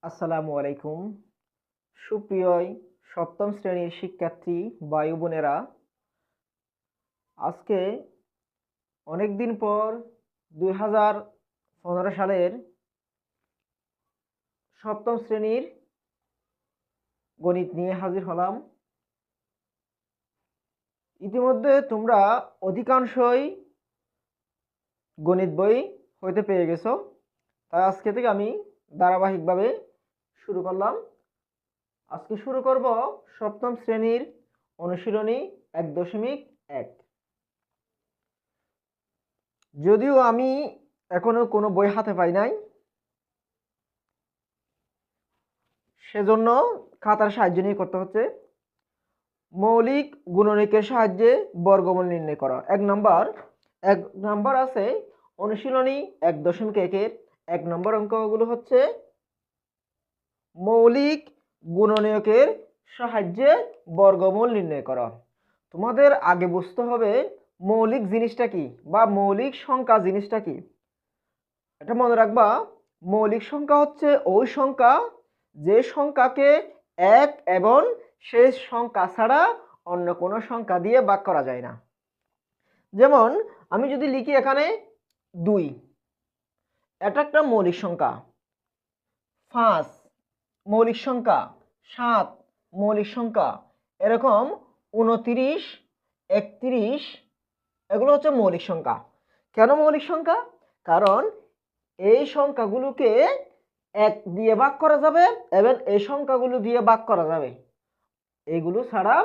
আসসালামু আলাইকুম। সুপ্রিয় সপ্তম শ্রেণীর শিক্ষার্থী ভাই বোনেরা, আজকে অনেকদিন পর 2015 সালের সপ্তম শ্রেণীর গণিত নিয়ে হাজির হলাম। ইতিমধ্যে তোমরা অধিকাংশই গণিত বই হইতে পেয়ে গেছো, তাই আজকে থেকে আমি ধারাবাহিকভাবে শুরু করলাম। আজকে শুরু করব সপ্তম শ্রেণীর অনুশীলনী 1.1। যদিও আমি এখনো কোনো বই হাতে পাই নাই, সেজন্য খাতার সাহায্য নিয়ে করতে হচ্ছে। মৌলিক গুণনীয়কের সাহায্যে বর্গমূল নির্ণয় করা। এক নম্বর আছে অনুশীলনী 1.1-এর 1 নম্বর অঙ্কগুলো হচ্ছে মৌলিক গুণনীয়কের সাহায্যে বর্গমূল নির্ণয় করা। তোমাদের আগে বুঝতে হবে মৌলিক জিনিসটা কি বা মৌলিক সংখ্যা জিনিসটা কি। এটা মনে রাখবা, মৌলিক সংখ্যা হচ্ছে ওই সংখ্যা যে সংখ্যাকে এক এবং শেষ সংখ্যা ছাড়া অন্য কোনো সংখ্যা দিয়ে ভাগ করা যায় না। যেমন আমি যদি লিখি এখানে 2, এটা একটা মৌলিক সংখ্যা। 5 মৌলিক সংখ্যা, 7 মৌলিক সংখ্যা, এরকম 29, 31 এগুলো হচ্ছে মৌলিক সংখ্যা। কেন মৌলিক সংখ্যা? কারণ এই সংখ্যাগুলোকে এক দিয়ে ভাগ করা যাবে এবং এই সংখ্যাগুলো দিয়ে ভাগ করা যাবে। এইগুলো ছাড়া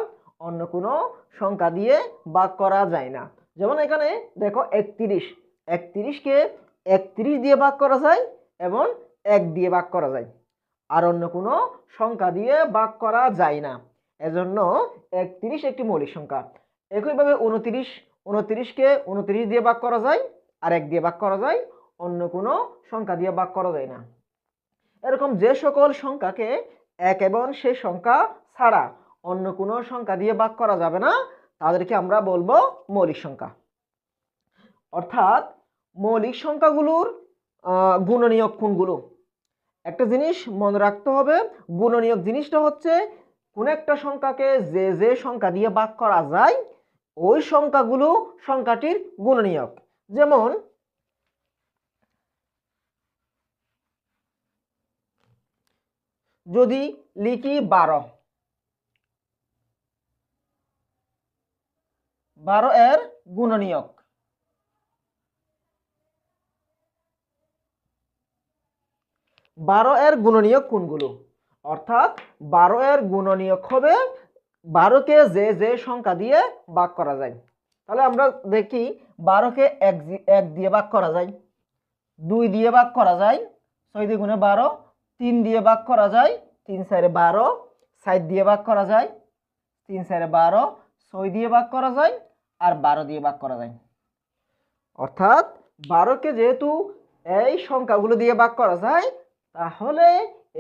অন্য কোনো সংখ্যা দিয়ে ভাগ করা যায় না। যেমন এখানে দেখো 31কে 31 দিয়ে ভাগ করা যায় এবং 1 দিয়ে ভাগ করা যায়, আর অন্য কোনো সংখ্যা দিয়ে ভাগ করা যায় না। এজন্য 31 একটি মৌলিক সংখ্যা। একইভাবে 29কে 29 দিয়ে ভাগ করা যায় আর 1 দিয়ে ভাগ করা যায়, অন্য কোনো সংখ্যা দিয়ে ভাগ করা যায় না। এরকম যে সকল সংখ্যাকে এক এবং সেই সংখ্যা ছাড়া অন্য কোনো সংখ্যা দিয়ে ভাগ করা যাবে না তাদেরকে আমরা বলবো মৌলিক সংখ্যা। অর্থাৎ মৌলিক সংখ্যাগুলোর গুণনীয়ক কোনগুলো? একটা জিনিস মনে রাখতে হবে, গুণনীয়ক জিনিসটা হচ্ছে কোন একটা সংখ্যাকে যে যে সংখ্যা দিয়ে ভাগ করা যায় ওই সংখ্যাগুলো সংখ্যাটির গুণনীয়ক। যেমন যদি লিখি 12 এর গুণনীয়ক, কোনগুলো? অর্থাৎ 12 এর গুণনীয়ক হবে 12কে যে যে সংখ্যা দিয়ে ভাগ করা যায়। তাহলে আমরা দেখি 12কে 1 দিয়ে ভাগ করা যায়, 2 দিয়ে ভাগ করা যায়, 6 দিয়ে গুণে 12, 3 দিয়ে ভাগ করা যায়, 3 4 12, 7 দিয়ে ভাগ করা যায়, 3 4 12, 6 দিয়ে ভাগ করা যায় আর 12 দিয়ে ভাগ করা যায়। অর্থাৎ 12কে যেহেতু এই সংখ্যাগুলো দিয়ে ভাগ করা যায়, তাহলে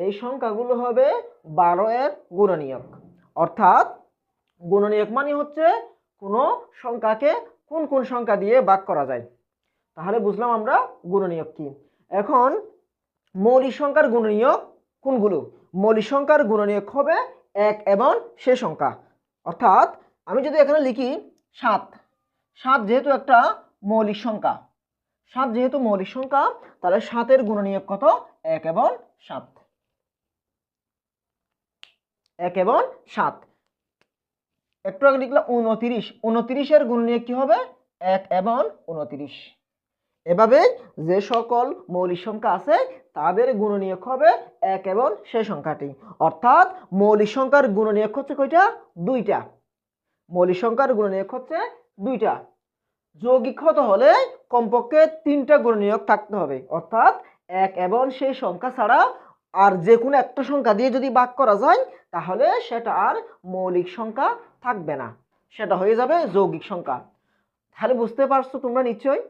এই সংখ্যাগুলো হবে 12 এর গুণনীয়ক। অর্থাৎ গুণনীয়ক মানে হচ্ছে কোনো সংখ্যাকে কোন কোন সংখ্যা দিয়ে ভাগ করা যায়। তাহলে বুঝলাম আমরা গুণনীয়ক কি। এখন মৌলিক সংখ্যার গুণনীয়ক কোনগুলো? মৌলিক সংখ্যার গুণনীয়ক হবে এক এবং শেষ সংখ্যা। অর্থাৎ আমি যদি এখানে লিখি 7 যেহেতু একটা মৌলিক সংখ্যা, তাহলে 7 এর গুণনীয়ক কত? 1 এবং 7। একটু আগে লিখলাম 29 এর গুণনীয়ক কি হবে? 1 এবং 29। এভাবে যে সকল মৌলিক সংখ্যা আছে তাদের গুণনীয়ক হবে 1 এবং সেই সংখ্যাটি। অর্থাৎ মৌলিক সংখ্যার গুণনীয়ক হচ্ছে কয়টা? 2টা। মৌলিক সংখ্যার গুণনীয়ক হচ্ছে 2টা। যৌগিক হতে হলে কমপক্ষে 3টা গুণনীয়ক থাকতে হবে। অর্থাৎ 1 এবং সেই সংখ্যা ছাড়া আর যে কোনো একটা সংখ্যা দিয়ে যদি ভাগ করা যায় তাহলে সেটা আর মৌলিক সংখ্যা থাকবে না, সেটা হয়ে যাবে যৌগিক সংখ্যা। তাহলে বুঝতে পারছো তোমরা নিশ্চয়ই,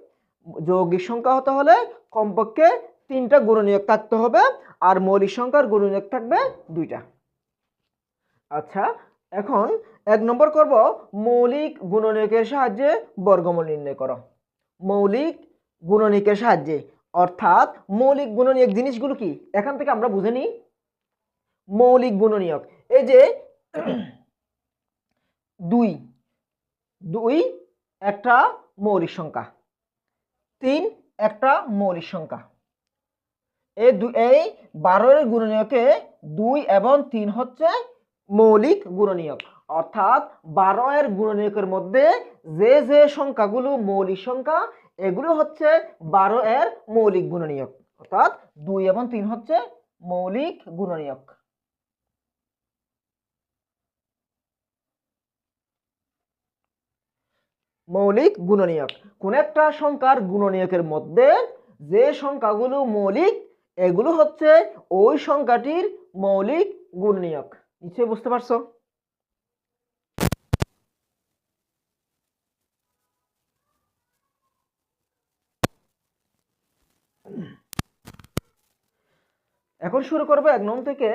যৌগিক সংখ্যা হতে হলে কমপক্ষে 3টা গুণনীয়ক থাকতে হবে আর মৌলিক সংখ্যার গুণনীয়ক থাকবে 2টা। আচ্ছা, এখন 1 নম্বর করব মৌলিক গুণনীয়কের সাহায্যে বর্গমূল নির্ণয় করো। মৌলিক গুণনীয়কের সাহায্যে, অর্থাৎ মৌলিক গুণনীয়ক জিনিসগুলো কি এখান থেকে আমরা বুঝে নিই। মৌলিক গুণনীয়ক। এই যে 2 2 একটা মৌলিক সংখ্যা, 3 একটা মৌলিক সংখ্যা। এই 12 এর গুণনীয়কে 2 এবং 3 হচ্ছে মৌলিক গুণনীয়ক। অর্থাৎ 12 এর গুণনীয়কের মধ্যে যে যে সংখ্যাগুলো মৌলিক সংখ্যা এগুলো হচ্ছে 12 এর মৌলিক গুণনীয়ক। অর্থাৎ 2 এবং 3 হচ্ছে মৌলিক গুণনীয়ক। মৌলিক গুণনীয়ক কোন একটা সংখ্যার গুণনীয়কের মধ্যে যে সংখ্যাগুলো মৌলিক এগুলো হচ্ছে ওই সংখ্যাটির মৌলিক গুণনীয়ক। নিশ্চয়ই বুঝতে পারছো? এখন শুরু করবো 1 নং থেকে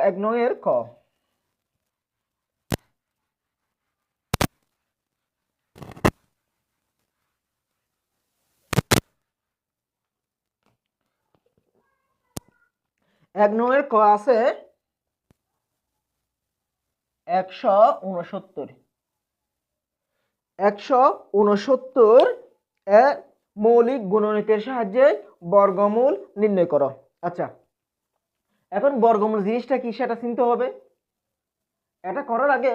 1 নং এর ক। এক নং ক আছে 169। 169 এর মৌলিক গুণনীয়কের সাহায্যে বর্গমূল নির্ণয় করো। আচ্ছা, এখন বর্গমূল জিনিসটা কি সেটা চিনতে হবে। এটা করার আগে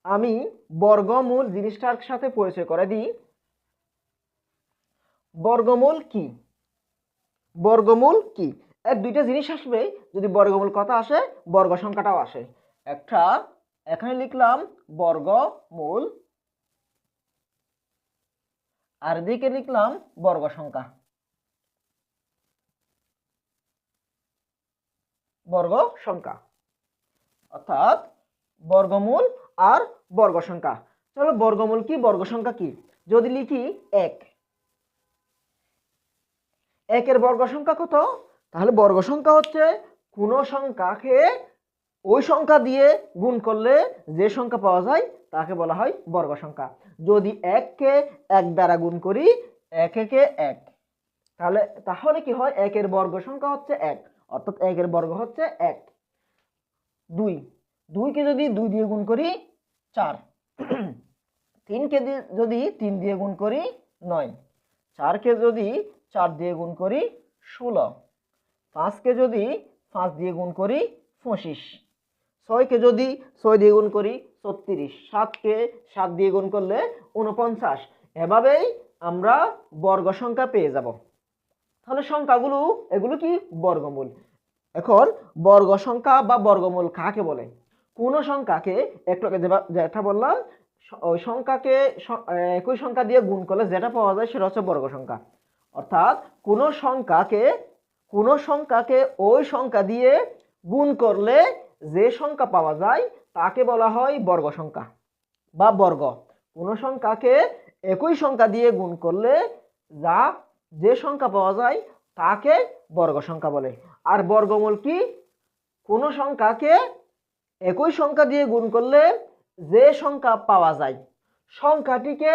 আমি বর্গমূল জিনিসটার সাথে পরিচয় করে দিই। বর্গমূল কি? বর্গমূল কি? এক দুইটা জিনিস আসবে যদি বর্গমূল কথা আসে, বর্গ সংখ্যাটাও আসে। একটা এখানে লিখলাম বর্গমূল, আর দিকে লিখলাম বর্গ সংখ্যা। বর্গ সংখ্যা অর্থাৎ বর্গমূল আর বর্গ সংখ্যা। চলো বর্গমূল কি, বর্গ সংখ্যা কি। যদি লিখি 1, 1 এর বর্গ সংখ্যা কত? তাহলে বর্গ সংখ্যা হচ্ছে কোন সংখ্যাকে ওই সংখ্যা দিয়ে গুণ করলে যে সংখ্যা পাওয়া যায় তাকে বলা হয় বর্গ সংখ্যা। যদি 1 কে 1 দ্বারা গুণ করি, 1 একে 1, তাহলে কি হয়? 1 এর বর্গ সংখ্যা হচ্ছে 1, অর্থাৎ 1 এর বর্গ হচ্ছে 1। 2 কে যদি 2 দিয়ে গুণ করি 4, 3 কে যদি 3 দিয়ে গুণ করি 9, 4 কে যদি 4 দিয়ে গুণ করি 16, 5 কে যদি 5 দিয়ে গুণ করি 25, 6 কে যদি 6 দিয়ে গুণ করি 36, 7 কে 7 দিয়ে গুণ করলে 49। এভাবেই আমরা বর্গ সংখ্যা পেয়ে যাব। তাহলে সংখ্যাগুলো এগুলো কি? বর্গমূল। এখন বর্গ সংখ্যা বা বর্গমূল কাকে বলে? কোন সংখ্যাকে একটু আগে যেটা বললাম, ওই সংখ্যাকে একই সংখ্যা দিয়ে গুণ করলে যেটা পাওয়া যায় সেটা হচ্ছে বর্গ সংখ্যা। অর্থাৎ কোন সংখ্যাকে ওই সংখ্যা দিয়ে গুণ করলে যে সংখ্যা পাওয়া যায় তাকে বলা হয় বর্গ সংখ্যা বা বর্গ। কোন সংখ্যাকে একই সংখ্যা দিয়ে গুণ করলে যে সংখ্যা পাওয়া যায় তাকে বর্গ সংখ্যা বলে। আর বর্গমূল কি? কোন সংখ্যাকে একই সংখ্যা দিয়ে গুণ করলে যে সংখ্যা পাওয়া যায় সংখ্যাটিকে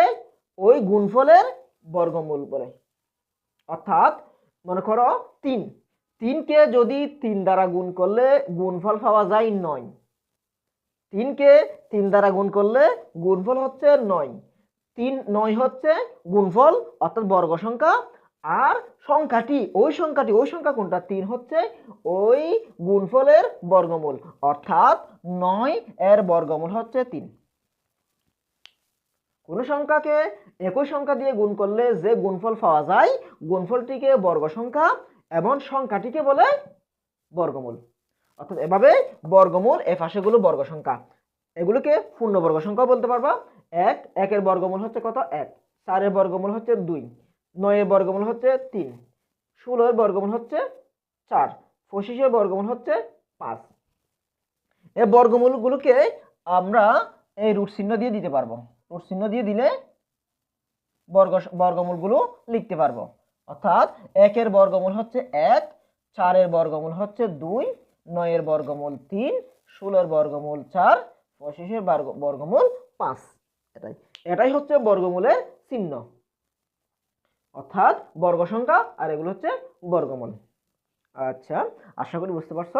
ওই গুণফলের বর্গমূল বলে। অর্থাৎ মনে করো 3 কে যদি 3 দ্বারা গুণ করলে গুণফল পাওয়া যায় 9, 3 কে 3 দ্বারা গুণ করলে গুণফল হচ্ছে 9, 9 হচ্ছে গুণফল অর্থাৎ বর্গ সংখ্যা। আর ওই সংখ্যা কোনটা? 3 হচ্ছে ওই গুণফলের বর্গমূল, অর্থাৎ 9 এর বর্গমূল হচ্ছে 3। কোন সংখ্যাকে একই সংখ্যা দিয়ে গুণ করলে যে গুণফল পাওয়া যায় গুণফলটিকে বর্গ সংখ্যা এবং সংখ্যাটিকে বলে বর্গমূল। অর্থাৎ এভাবে বর্গমূল এ পাশেগুলো বর্গ সংখ্যা, এগুলোকে পূর্ণবর্গ সংখ্যা বলতে পারবা। 1 এর বর্গমূল হচ্ছে কত? 1। 4 এর বর্গমূল হচ্ছে 2, 9 এর বর্গমূল হচ্ছে 3, 16 এর বর্গমূল হচ্ছে 4, 25 এর বর্গমূল হচ্ছে 5। এই বর্গমূলগুলোকে আমরা এই রুট চিহ্ন দিয়ে দিতে পারবো। রুট চিহ্ন দিয়ে দিলে বর্গমূলগুলো লিখতে পারবো। অর্থাৎ 1 এর বর্গমূল হচ্ছে 1, 4 এর বর্গমূল হচ্ছে 2, 9 এর বর্গমূল 3, 16 এর বর্গমূল 4, 25 এর বর্গমূল 5। এটাই হচ্ছে বর্গমূলের চিহ্ন, অর্থাৎ বর্গ সংখ্যা, আর এগুলো হচ্ছে বর্গমূল। আচ্ছা, আশা করি বুঝতে পারছো।